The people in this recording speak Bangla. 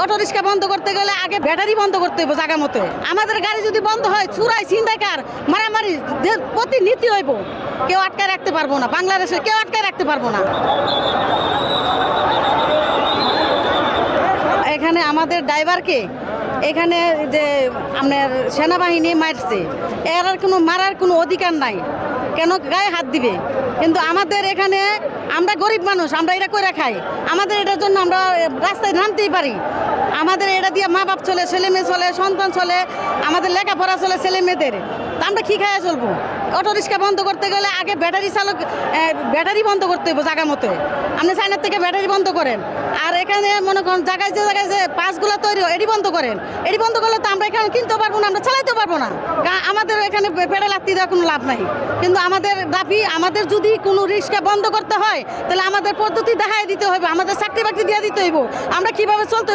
অটো রিক্সা বন্ধ করতে গেলে আগে ব্যাটারি বন্ধ করতে হবে জায়গা মতো। আমাদের গাড়ি যদি বন্ধ হয় চুরাই ছিনতাইকার মারামারি প্রতিনিধি হইব, কেউ আটকায় রাখতে পারবো না, বাংলাদেশে কেউ আটকায় রাখতে পারবো না। এখানে আমাদের ড্রাইভারকে এখানে যে আপনার সেনাবাহিনী মারছে, এর আর কোনো মারার কোনো অধিকার নাই, কেন গায়ে হাত দিবে? কিন্তু আমাদের এখানে আমরা গরিব মানুষ, আমরা এটা করে খাই, আমাদের এটার জন্য আমরা রাস্তায় নামতেই পারি। আমাদের এটা দিয়ে মা বাপ চলে, ছেলে মেয়ে চলে, সন্তান চলে, আমাদের লেখাপড়া চলে ছেলে মেয়েদের, তা আমরা কী খাইয়া চলবো? অটো রিক্সা বন্ধ করতে গেলে আগে ব্যাটারি বন্ধ করতে হবে জায়গা মতো। আপনি চায়নার থেকে ব্যাটারি বন্ধ করেন, আর এখানে মনে করেন জায়গায় যে পাসগুলো তৈরি এটি বন্ধ করেন। এটি বন্ধ করলে তো আমরা এখানে কিনতেও পারবো না, আমরা চালাইতেও পারবো না। আমাদের এখানে পেডেল লাগতে দেওয়ার কোনো লাভ নাই। কিন্তু আমাদের দাবি, আমাদের যদি কোনো রিক্সা বন্ধ করতে হয় তাহলে আমাদের পদ্ধতি দেখাই দিতে হবে, আমাদের চাকরি বাকরি দিয়ে দিতে হইব, আমরা কীভাবে চলতে